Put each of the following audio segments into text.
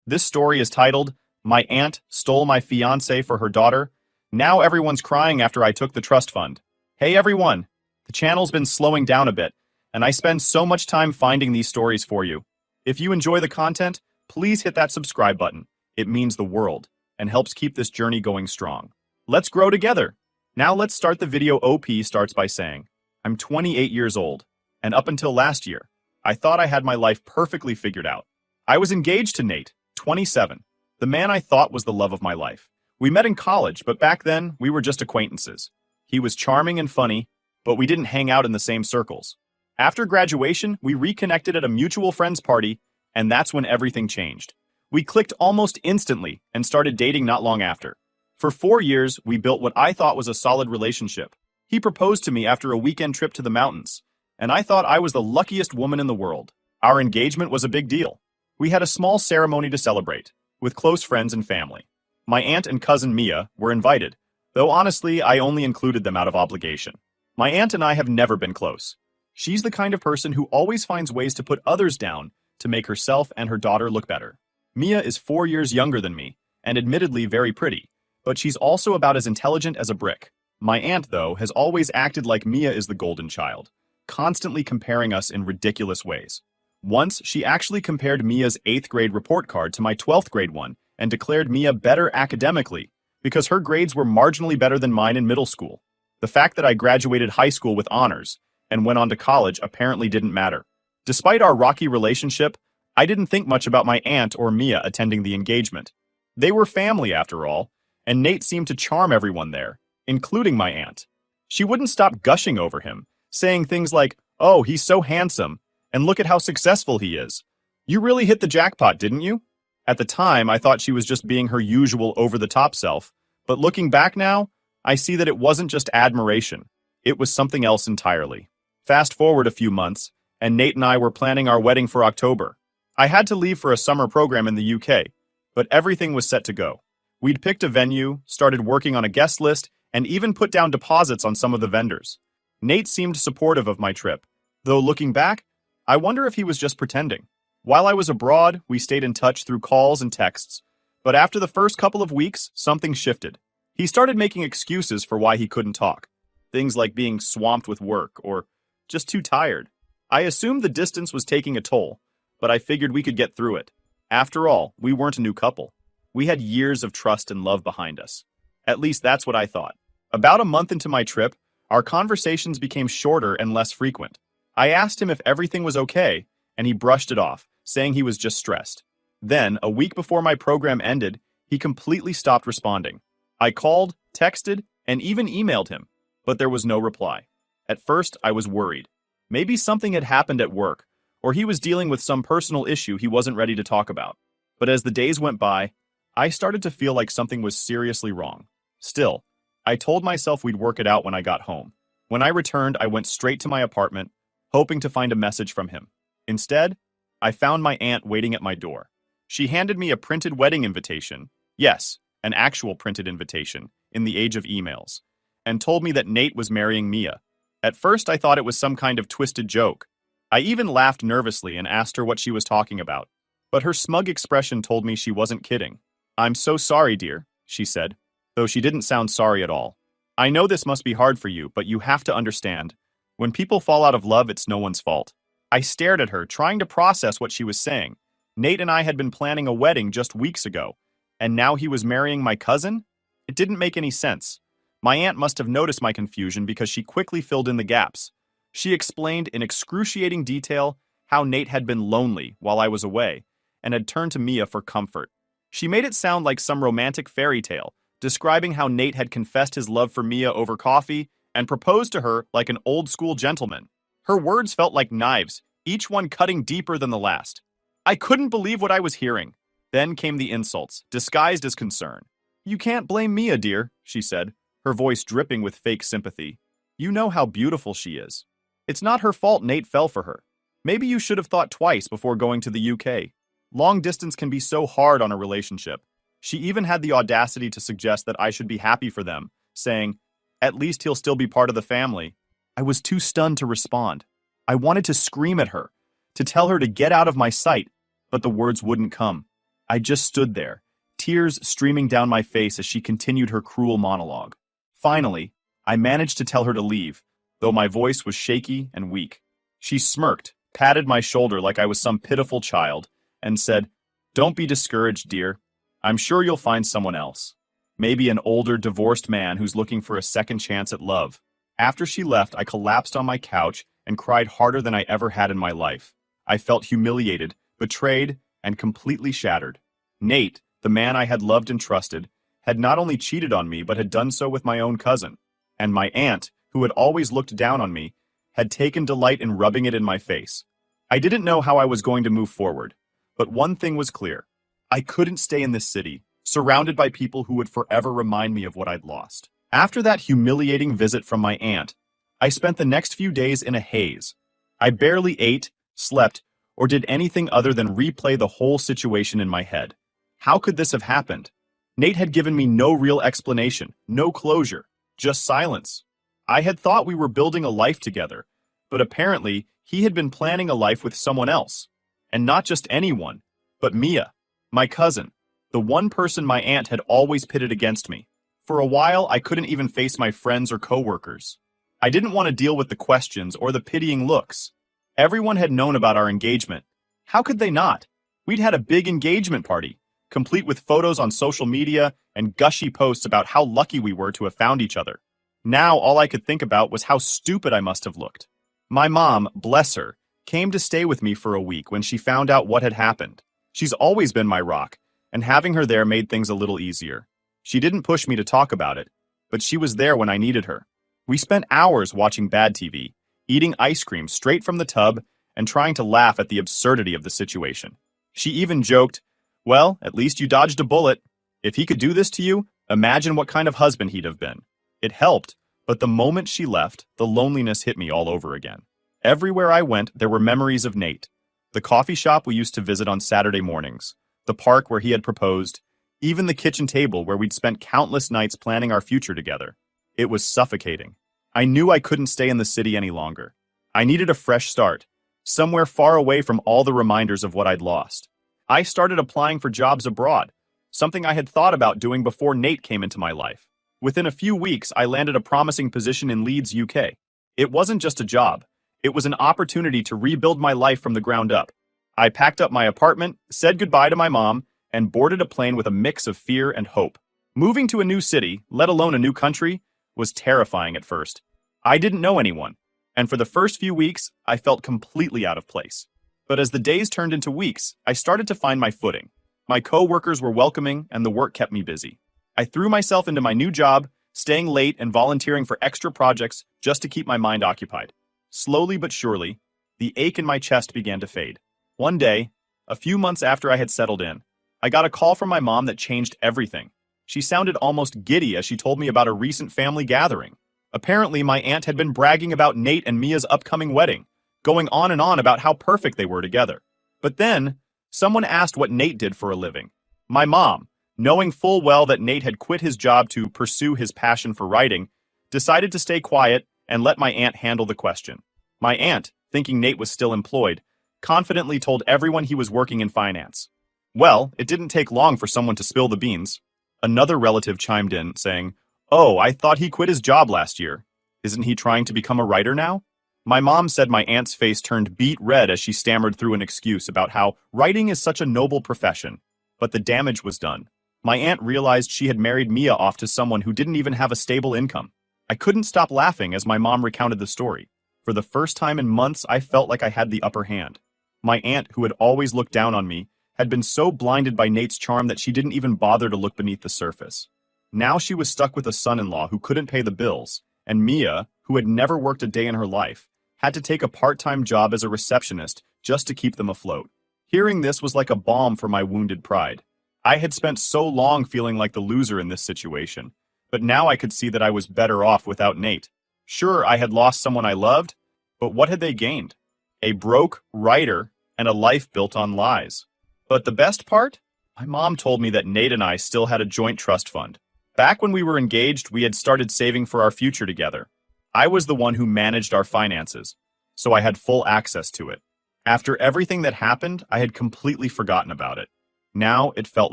This story is titled, My Aunt Stole My Fiancé for Her Daughter. Now everyone's crying after I took the trust fund. Hey everyone! The channel's been slowing down a bit, and I spend so much time finding these stories for you. If you enjoy the content, please hit that subscribe button. It means the world, and helps keep this journey going strong. Let's grow together! Now let's start the video. OP starts by saying, I'm 28 years old, and up until last year, I thought I had my life perfectly figured out. I was engaged to Nate, 27, the man I thought was the love of my life. We met in college, but back then, we were just acquaintances. He was charming and funny, but we didn't hang out in the same circles. After graduation, we reconnected at a mutual friend's party, and that's when everything changed. We clicked almost instantly and started dating not long after. For 4 years, we built what I thought was a solid relationship. He proposed to me after a weekend trip to the mountains, and I thought I was the luckiest woman in the world. Our engagement was a big deal. We had a small ceremony to celebrate, with close friends and family. My aunt and cousin Mia were invited, though honestly, I only included them out of obligation. My aunt and I have never been close. She's the kind of person who always finds ways to put others down to make herself and her daughter look better. Mia is 4 years younger than me, and admittedly very pretty, but she's also about as intelligent as a brick. My aunt, though, has always acted like Mia is the golden child, constantly comparing us in ridiculous ways. Once, she actually compared Mia's 8th grade report card to my 12th grade one and declared Mia better academically because her grades were marginally better than mine in middle school. The fact that I graduated high school with honors and went on to college apparently didn't matter. Despite our rocky relationship, I didn't think much about my aunt or Mia attending the engagement. They were family after all, and Nate seemed to charm everyone there, including my aunt. She wouldn't stop gushing over him, saying things like, "Oh, he's so handsome, and look at how successful he is. You really hit the jackpot, didn't you?" At the time, I thought she was just being her usual over-the-top self, but looking back now, I see that it wasn't just admiration. It was something else entirely. Fast forward a few months, and Nate and I were planning our wedding for October. I had to leave for a summer program in the UK, but everything was set to go. We'd picked a venue, started working on a guest list, and even put down deposits on some of the vendors. Nate seemed supportive of my trip, though looking back, I wonder if he was just pretending. While I was abroad, we stayed in touch through calls and texts, but after the first couple of weeks, something shifted. He started making excuses for why he couldn't talk. Things like being swamped with work or just too tired. I assumed the distance was taking a toll, but I figured we could get through it. After all, we weren't a new couple. We had years of trust and love behind us. At least that's what I thought. About a month into my trip, our conversations became shorter and less frequent. I asked him if everything was okay, and he brushed it off, saying he was just stressed. Then, a week before my program ended, he completely stopped responding. I called, texted, and even emailed him, but there was no reply. At first, I was worried. Maybe something had happened at work, or he was dealing with some personal issue he wasn't ready to talk about. But as the days went by, I started to feel like something was seriously wrong. Still, I told myself we'd work it out when I got home. When I returned, I went straight to my apartment, hoping to find a message from him. Instead, I found my aunt waiting at my door. She handed me a printed wedding invitation. Yes, an actual printed invitation, in the age of emails, and told me that Nate was marrying Mia. At first, I thought it was some kind of twisted joke. I even laughed nervously and asked her what she was talking about. But her smug expression told me she wasn't kidding. "I'm so sorry, dear," she said, though she didn't sound sorry at all. "I know this must be hard for you, but you have to understand. When people fall out of love, it's no one's fault." I stared at her, trying to process what she was saying. Nate and I had been planning a wedding just weeks ago, and now he was marrying my cousin? It didn't make any sense. My aunt must have noticed my confusion because she quickly filled in the gaps. She explained in excruciating detail how Nate had been lonely while I was away and had turned to Mia for comfort. She made it sound like some romantic fairy tale, describing how Nate had confessed his love for Mia over coffee and proposed to her like an old-school gentleman. Her words felt like knives, each one cutting deeper than the last. I couldn't believe what I was hearing. Then came the insults, disguised as concern. "You can't blame Mia, dear," she said, her voice dripping with fake sympathy. "You know how beautiful she is. It's not her fault Nate fell for her. Maybe you should have thought twice before going to the UK. Long distance can be so hard on a relationship." She even had the audacity to suggest that I should be happy for them, saying, "At least he'll still be part of the family." I was too stunned to respond. I wanted to scream at her, to tell her to get out of my sight, but the words wouldn't come. I just stood there, tears streaming down my face as she continued her cruel monologue. Finally, I managed to tell her to leave, though my voice was shaky and weak. She smirked, patted my shoulder like I was some pitiful child, and said, "Don't be discouraged, dear. I'm sure you'll find someone else. Maybe an older, divorced man who's looking for a second chance at love." After she left, I collapsed on my couch and cried harder than I ever had in my life. I felt humiliated, betrayed, and completely shattered. Nate, the man I had loved and trusted, had not only cheated on me but had done so with my own cousin. And my aunt, who had always looked down on me, had taken delight in rubbing it in my face. I didn't know how I was going to move forward, but one thing was clear. I couldn't stay in this city, surrounded by people who would forever remind me of what I'd lost. After that humiliating visit from my aunt, I spent the next few days in a haze. I barely ate, slept, or did anything other than replay the whole situation in my head. How could this have happened? Nate had given me no real explanation, no closure, just silence. I had thought we were building a life together, but apparently he had been planning a life with someone else. And not just anyone, but Mia, my cousin, the one person my aunt had always pitted against me. For a while, I couldn't even face my friends or coworkers. I didn't want to deal with the questions or the pitying looks. Everyone had known about our engagement. How could they not? We'd had a big engagement party, complete with photos on social media and gushy posts about how lucky we were to have found each other. Now all I could think about was how stupid I must have looked. My mom, bless her, came to stay with me for a week when she found out what had happened. She's always been my rock, and having her there made things a little easier. She didn't push me to talk about it, but she was there when I needed her. We spent hours watching bad TV, eating ice cream straight from the tub, and trying to laugh at the absurdity of the situation. She even joked, "Well, at least you dodged a bullet. If he could do this to you, imagine what kind of husband he'd have been." It helped, but the moment she left, the loneliness hit me all over again. Everywhere I went, there were memories of Nate. The coffee shop we used to visit on Saturday mornings, the park where he had proposed, even the kitchen table where we'd spent countless nights planning our future together. It was suffocating. I knew I couldn't stay in the city any longer. I needed a fresh start, somewhere far away from all the reminders of what I'd lost. I started applying for jobs abroad, something I had thought about doing before Nate came into my life. Within a few weeks, I landed a promising position in Leeds, UK. It wasn't just a job. It was an opportunity to rebuild my life from the ground up. I packed up my apartment, said goodbye to my mom, and boarded a plane with a mix of fear and hope. Moving to a new city, let alone a new country, was terrifying at first. I didn't know anyone, and for the first few weeks, I felt completely out of place. But as the days turned into weeks, I started to find my footing. My co-workers were welcoming, and the work kept me busy. I threw myself into my new job, staying late and volunteering for extra projects just to keep my mind occupied. Slowly but surely, the ache in my chest began to fade. One day, a few months after I had settled in, I got a call from my mom that changed everything. She sounded almost giddy as she told me about a recent family gathering. Apparently, my aunt had been bragging about Nate and Mia's upcoming wedding, going on and on about how perfect they were together. But then, someone asked what Nate did for a living. My mom, knowing full well that Nate had quit his job to pursue his passion for writing, decided to stay quiet and let my aunt handle the question. My aunt, thinking Nate was still employed, confidently told everyone he was working in finance. Well, it didn't take long for someone to spill the beans. Another relative chimed in, saying, "Oh, I thought he quit his job last year. Isn't he trying to become a writer now?" My mom said my aunt's face turned beet red as she stammered through an excuse about how writing is such a noble profession. But the damage was done. My aunt realized she had married Mia off to someone who didn't even have a stable income. I couldn't stop laughing as my mom recounted the story. For the first time in months, I felt like I had the upper hand. My aunt, who had always looked down on me, had been so blinded by Nate's charm that she didn't even bother to look beneath the surface. Now she was stuck with a son-in-law who couldn't pay the bills, and Mia, who had never worked a day in her life, had to take a part-time job as a receptionist just to keep them afloat. Hearing this was like a balm for my wounded pride. I had spent so long feeling like the loser in this situation, but now I could see that I was better off without Nate. Sure, I had lost someone I loved, but what had they gained? A broke writer and a life built on lies. But the best part? My mom told me that Nate and I still had a joint trust fund. Back when we were engaged, we had started saving for our future together. I was the one who managed our finances, so I had full access to it. After everything that happened, I had completely forgotten about it. Now it felt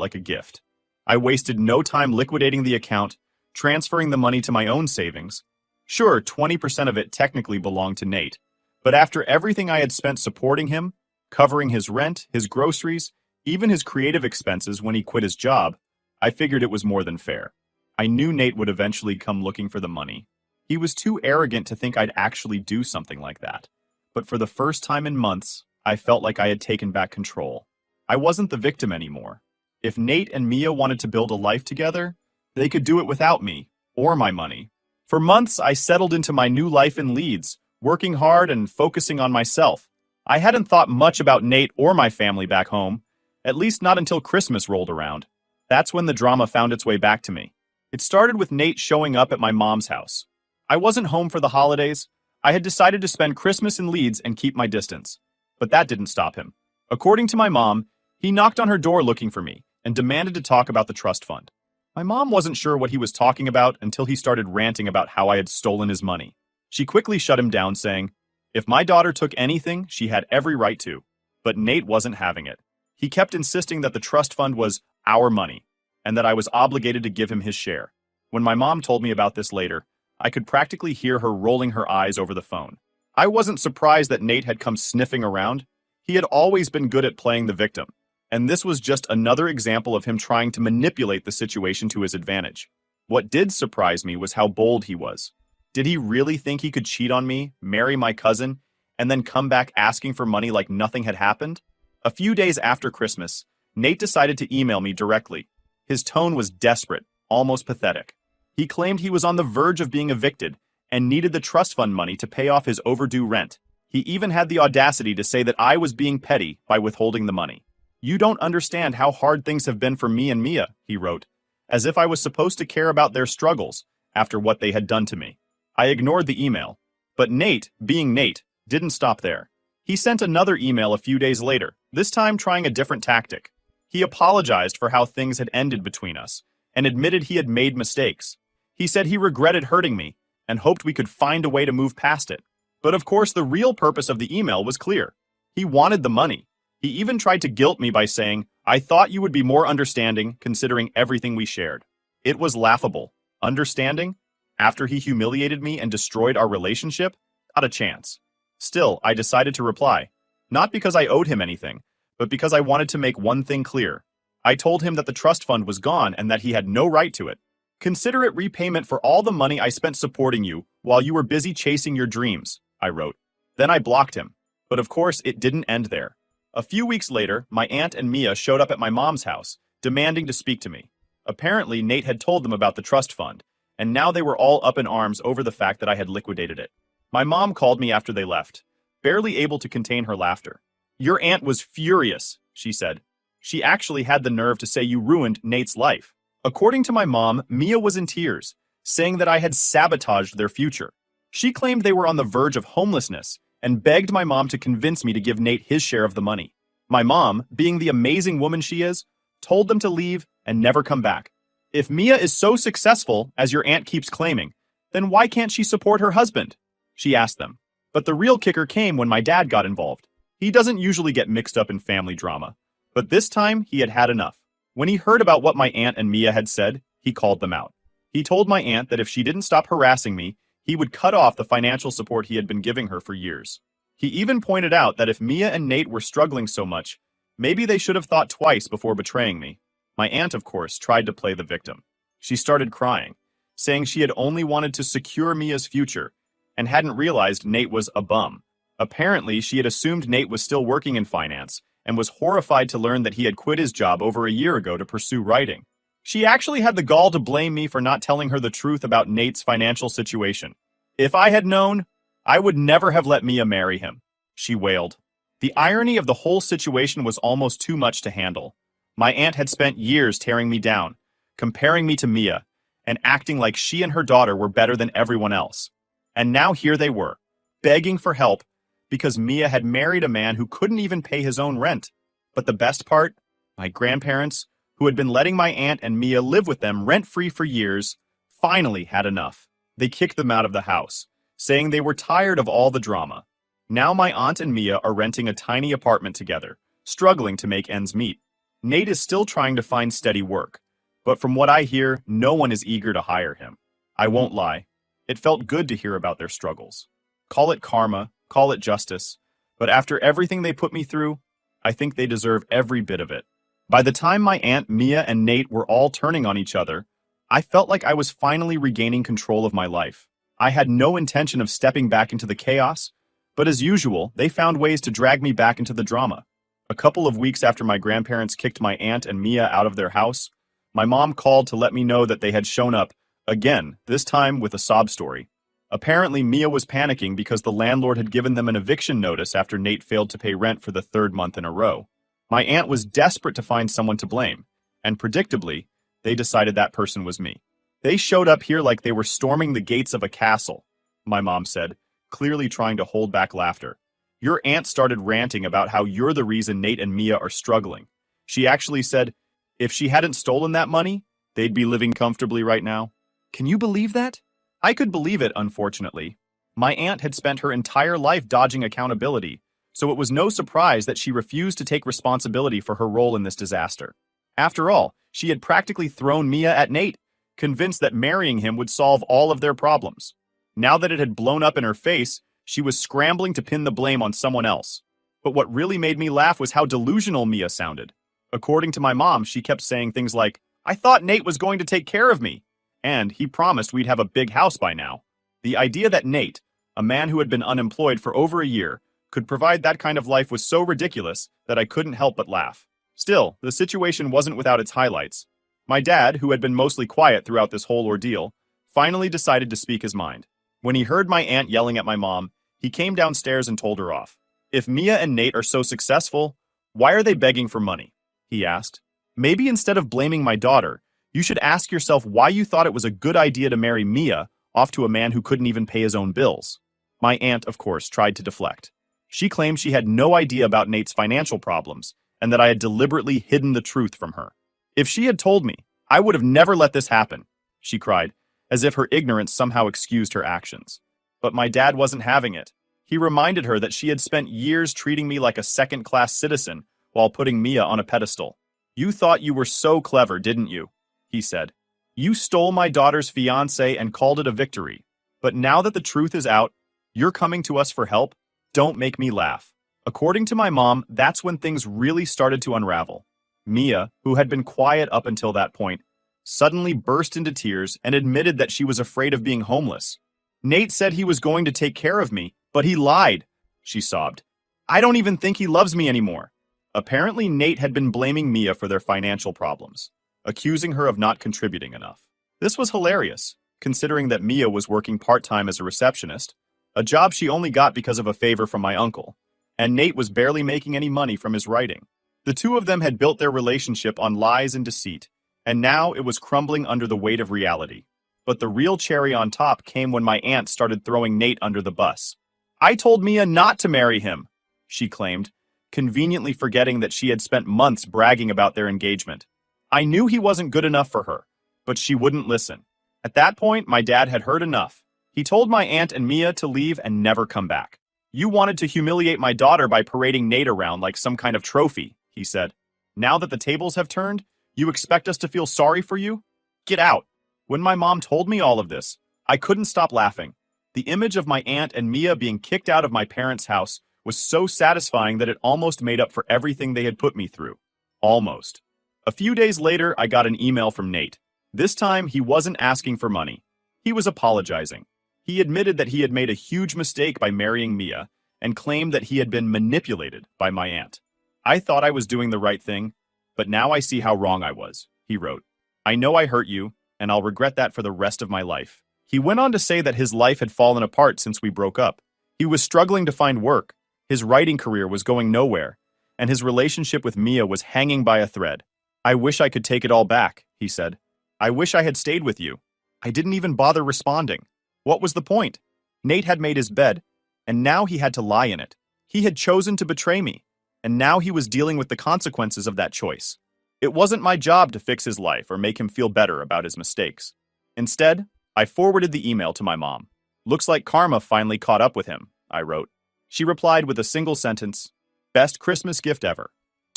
like a gift. I wasted no time liquidating the account, transferring the money to my own savings. Sure, 20% of it technically belonged to Nate, but after everything I had spent supporting him, covering his rent, his groceries, even his creative expenses when he quit his job, I figured it was more than fair. I knew Nate would eventually come looking for the money. He was too arrogant to think I'd actually do something like that. But for the first time in months, I felt like I had taken back control. I wasn't the victim anymore. If Nate and Mia wanted to build a life together, they could do it without me, or my money. For months, I settled into my new life in Leeds, working hard and focusing on myself. I hadn't thought much about Nate or my family back home, at least not until Christmas rolled around. That's when the drama found its way back to me. It started with Nate showing up at my mom's house. I wasn't home for the holidays. I had decided to spend Christmas in Leeds and keep my distance. But that didn't stop him. According to my mom, he knocked on her door looking for me and demanded to talk about the trust fund. My mom wasn't sure what he was talking about until he started ranting about how I had stolen his money. She quickly shut him down, saying, if my daughter took anything, she had every right to. But Nate wasn't having it. He kept insisting that the trust fund was our money, and that I was obligated to give him his share. When my mom told me about this later, I could practically hear her rolling her eyes over the phone. I wasn't surprised that Nate had come sniffing around. He had always been good at playing the victim, and this was just another example of him trying to manipulate the situation to his advantage. What did surprise me was how bold he was. Did he really think he could cheat on me, marry my cousin, and then come back asking for money like nothing had happened? A few days after Christmas, Nate decided to email me directly. His tone was desperate, almost pathetic. He claimed he was on the verge of being evicted and needed the trust fund money to pay off his overdue rent. He even had the audacity to say that I was being petty by withholding the money. You don't understand how hard things have been for me and Mia, he wrote, as if I was supposed to care about their struggles after what they had done to me. I ignored the email, but Nate, being Nate, didn't stop there. He sent another email a few days later, this time trying a different tactic. He apologized for how things had ended between us and admitted he had made mistakes. He said he regretted hurting me and hoped we could find a way to move past it. But of course, the real purpose of the email was clear. He wanted the money. He even tried to guilt me by saying, I thought you would be more understanding considering everything we shared. It was laughable. Understanding? After he humiliated me and destroyed our relationship? Not a chance. Still, I decided to reply. Not because I owed him anything, but because I wanted to make one thing clear. I told him that the trust fund was gone and that he had no right to it. Consider it repayment for all the money I spent supporting you while you were busy chasing your dreams, I wrote. Then I blocked him. But of course, it didn't end there. A few weeks later, my aunt and Mia showed up at my mom's house, demanding to speak to me. Apparently, Nate had told them about the trust fund, and now they were all up in arms over the fact that I had liquidated it. My mom called me after they left, barely able to contain her laughter. Your aunt was furious, she said. She actually had the nerve to say you ruined Nate's life. According to my mom, Mia was in tears, saying that I had sabotaged their future. She claimed they were on the verge of homelessness and begged my mom to convince me to give Nate his share of the money. My mom, being the amazing woman she is, told them to leave and never come back. If Mia is so successful, as your aunt keeps claiming, then why can't she support her husband? She asked them. But the real kicker came when my dad got involved. He doesn't usually get mixed up in family drama, but this time he had had enough. When he heard about what my aunt and Mia had said, he called them out. He told my aunt that if she didn't stop harassing me, he would cut off the financial support he had been giving her for years. He even pointed out that if Mia and Nate were struggling so much, maybe they should have thought twice before betraying me. My aunt, of course, tried to play the victim. She started crying, saying she had only wanted to secure Mia's future and hadn't realized Nate was a bum. Apparently, she had assumed Nate was still working in finance and was horrified to learn that he had quit his job over a year ago to pursue writing. She actually had the gall to blame me for not telling her the truth about Nate's financial situation. If I had known, I would never have let Mia marry him, she wailed. The irony of the whole situation was almost too much to handle. My aunt had spent years tearing me down, comparing me to Mia, and acting like she and her daughter were better than everyone else. And now here they were, begging for help because Mia had married a man who couldn't even pay his own rent. But the best part, my grandparents, who had been letting my aunt and Mia live with them rent-free for years, finally had enough. They kicked them out of the house, saying they were tired of all the drama. Now my aunt and Mia are renting a tiny apartment together, struggling to make ends meet. Nate is still trying to find steady work, but from what I hear, no one is eager to hire him. I won't lie. It felt good to hear about their struggles. Call it karma, call it justice, but after everything they put me through, I think they deserve every bit of it. By the time my Aunt Mia and Nate were all turning on each other, I felt like I was finally regaining control of my life. I had no intention of stepping back into the chaos, but as usual, they found ways to drag me back into the drama. A couple of weeks after my grandparents kicked my aunt and Mia out of their house, my mom called to let me know that they had shown up, again, this time with a sob story. Apparently, Mia was panicking because the landlord had given them an eviction notice after Nate failed to pay rent for the third month in a row. My aunt was desperate to find someone to blame, and predictably, they decided that person was me. They showed up here like they were storming the gates of a castle, my mom said, clearly trying to hold back laughter. Your aunt started ranting about how you're the reason Nate and Mia are struggling. She actually said, if she hadn't stolen that money, they'd be living comfortably right now. Can you believe that? I could believe it, unfortunately. My aunt had spent her entire life dodging accountability, so it was no surprise that she refused to take responsibility for her role in this disaster. After all, she had practically thrown Mia at Nate, convinced that marrying him would solve all of their problems. Now that it had blown up in her face, she was scrambling to pin the blame on someone else. But what really made me laugh was how delusional Mia sounded. According to my mom, she kept saying things like, I thought Nate was going to take care of me, and he promised we'd have a big house by now. The idea that Nate, a man who had been unemployed for over a year, could provide that kind of life was so ridiculous that I couldn't help but laugh. Still, the situation wasn't without its highlights. My dad, who had been mostly quiet throughout this whole ordeal, finally decided to speak his mind. When he heard my aunt yelling at my mom, he came downstairs and told her off. If Mia and Nate are so successful, why are they begging for money? He asked. Maybe instead of blaming my daughter, you should ask yourself why you thought it was a good idea to marry Mia off to a man who couldn't even pay his own bills. My aunt, of course, tried to deflect. She claimed she had no idea about Nate's financial problems and that I had deliberately hidden the truth from her. If she had told me, I would have never let this happen, she cried, as if her ignorance somehow excused her actions. But my dad wasn't having it. He reminded her that she had spent years treating me like a second-class citizen while putting Mia on a pedestal. You thought you were so clever, didn't you? He said. You stole my daughter's fiancé and called it a victory. But now that the truth is out, you're coming to us for help? Don't make me laugh. According to my mom, that's when things really started to unravel. Mia, who had been quiet up until that point, suddenly burst into tears and admitted that she was afraid of being homeless. Nate said he was going to take care of me, but he lied, she sobbed. I don't even think he loves me anymore. Apparently, Nate had been blaming Mia for their financial problems, accusing her of not contributing enough. This was hilarious, considering that Mia was working part-time as a receptionist, a job she only got because of a favor from my uncle, and Nate was barely making any money from his writing. The two of them had built their relationship on lies and deceit, and now it was crumbling under the weight of reality. But the real cherry on top came when my aunt started throwing Nate under the bus. I told Mia not to marry him, she claimed, conveniently forgetting that she had spent months bragging about their engagement. I knew he wasn't good enough for her, but she wouldn't listen. At that point, my dad had heard enough. He told my aunt and Mia to leave and never come back. You wanted to humiliate my daughter by parading Nate around like some kind of trophy, he said. Now that the tables have turned, you expect us to feel sorry for you? Get out. When my mom told me all of this, I couldn't stop laughing. The image of my aunt and Mia being kicked out of my parents' house was so satisfying that it almost made up for everything they had put me through. Almost. A few days later, I got an email from Nate. This time, he wasn't asking for money. He was apologizing. He admitted that he had made a huge mistake by marrying Mia and claimed that he had been manipulated by my aunt. I thought I was doing the right thing, but now I see how wrong I was, he wrote. I know I hurt you, and I'll regret that for the rest of my life. He went on to say that his life had fallen apart since we broke up. He was struggling to find work, his writing career was going nowhere, and his relationship with Mia was hanging by a thread. I wish I could take it all back, he said. I wish I had stayed with you. I didn't even bother responding. What was the point? Nate had made his bed, and now he had to lie in it. He had chosen to betray me, and now he was dealing with the consequences of that choice. It wasn't my job to fix his life or make him feel better about his mistakes. Instead, I forwarded the email to my mom. Looks like karma finally caught up with him, I wrote. She replied with a single sentence, best Christmas gift ever.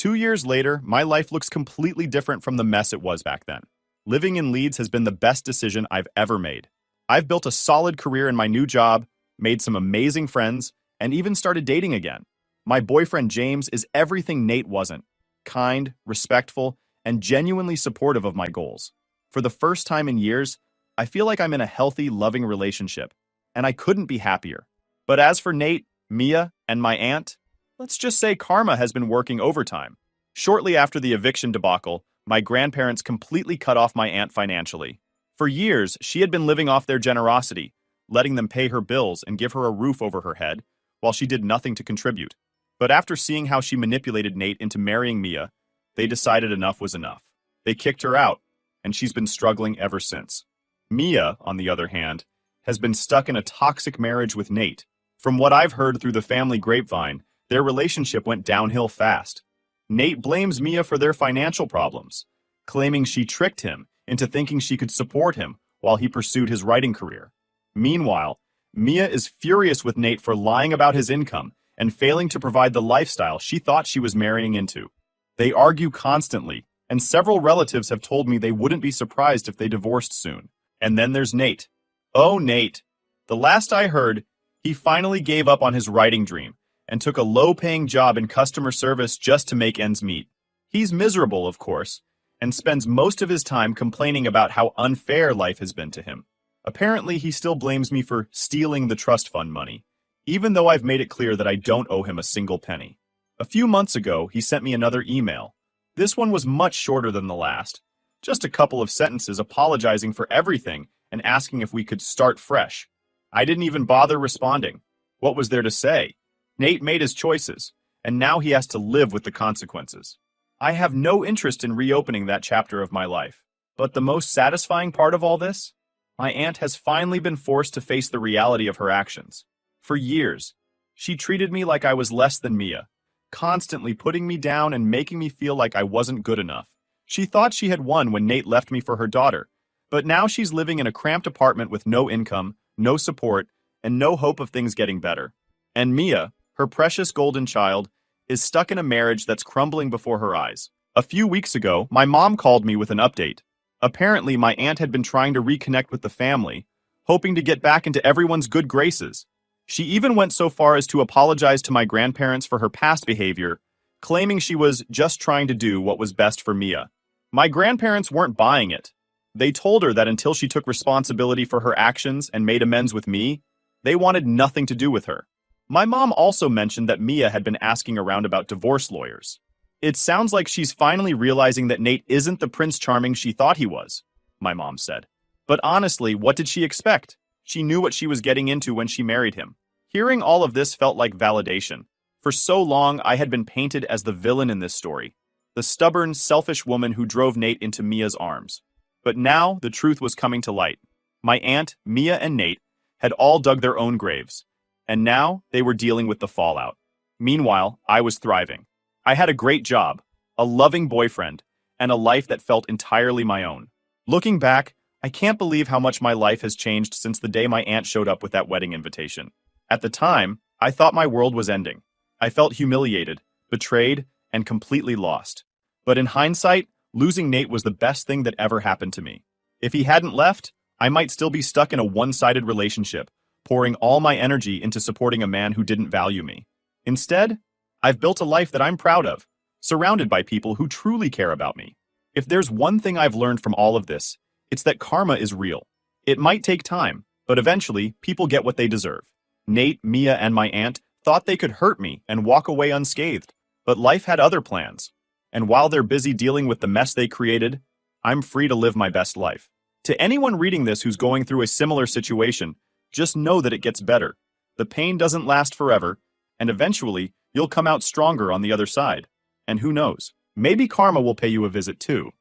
2 years later, my life looks completely different from the mess it was back then. Living in Leeds has been the best decision I've ever made. I've built a solid career in my new job, made some amazing friends, and even started dating again. My boyfriend James is everything Nate wasn't: kind, respectful, and genuinely supportive of my goals. For the first time in years, I feel like I'm in a healthy, loving relationship, and I couldn't be happier. But as for Nate, Mia, and my aunt, let's just say karma has been working overtime. Shortly after the eviction debacle, my grandparents completely cut off my aunt financially. For years, she had been living off their generosity, letting them pay her bills and give her a roof over her head, while she did nothing to contribute. But after seeing how she manipulated Nate into marrying Mia, they decided enough was enough. They kicked her out, and she's been struggling ever since. Mia, on the other hand, has been stuck in a toxic marriage with Nate. From what I've heard through the family grapevine, their relationship went downhill fast. Nate blames Mia for their financial problems, claiming she tricked him into thinking she could support him while he pursued his writing career. Meanwhile, Mia is furious with Nate for lying about his income and failing to provide the lifestyle she thought she was marrying into. They argue constantly, and several relatives have told me they wouldn't be surprised if they divorced soon. And then there's Nate. Oh, Nate. The last I heard, he finally gave up on his writing dream and took a low-paying job in customer service just to make ends meet. He's miserable, of course, and spends most of his time complaining about how unfair life has been to him. Apparently, he still blames me for stealing the trust fund money, even though I've made it clear that I don't owe him a single penny. A few months ago, he sent me another email. This one was much shorter than the last. Just a couple of sentences apologizing for everything and asking if we could start fresh. I didn't even bother responding. What was there to say? Nate made his choices, and now he has to live with the consequences. I have no interest in reopening that chapter of my life. But the most satisfying part of all this? My aunt has finally been forced to face the reality of her actions. For years, she treated me like I was less than Mia, constantly putting me down and making me feel like I wasn't good enough. She thought she had won when Nate left me for her daughter, but now she's living in a cramped apartment with no income, no support, and no hope of things getting better. And Mia, her precious golden child, is stuck in a marriage that's crumbling before her eyes. A few weeks ago, my mom called me with an update. Apparently, my aunt had been trying to reconnect with the family, hoping to get back into everyone's good graces. She even went so far as to apologize to my grandparents for her past behavior, claiming she was just trying to do what was best for Mia. My grandparents weren't buying it. They told her that until she took responsibility for her actions and made amends with me, they wanted nothing to do with her. My mom also mentioned that Mia had been asking around about divorce lawyers. It sounds like she's finally realizing that Nate isn't the Prince Charming she thought he was, my mom said. But honestly, what did she expect? She knew what she was getting into when she married him. Hearing all of this felt like validation. For so long, I had been painted as the villain in this story, the stubborn, selfish woman who drove Nate into Mia's arms. But now, the truth was coming to light. My aunt, Mia, and Nate had all dug their own graves, and now they were dealing with the fallout. Meanwhile, I was thriving. I had a great job, a loving boyfriend, and a life that felt entirely my own. Looking back, I can't believe how much my life has changed since the day my aunt showed up with that wedding invitation. At the time, I thought my world was ending. I felt humiliated, betrayed, and completely lost. But in hindsight, losing Nate was the best thing that ever happened to me. If he hadn't left, I might still be stuck in a one-sided relationship, pouring all my energy into supporting a man who didn't value me. Instead, I've built a life that I'm proud of, surrounded by people who truly care about me. If there's one thing I've learned from all of this, it's that karma is real. It might take time, but eventually, people get what they deserve. Nate, Mia, and my aunt thought they could hurt me and walk away unscathed, but life had other plans. And while they're busy dealing with the mess they created, I'm free to live my best life. To anyone reading this who's going through a similar situation, just know that it gets better. The pain doesn't last forever, and eventually, you'll come out stronger on the other side. And who knows, maybe karma will pay you a visit too.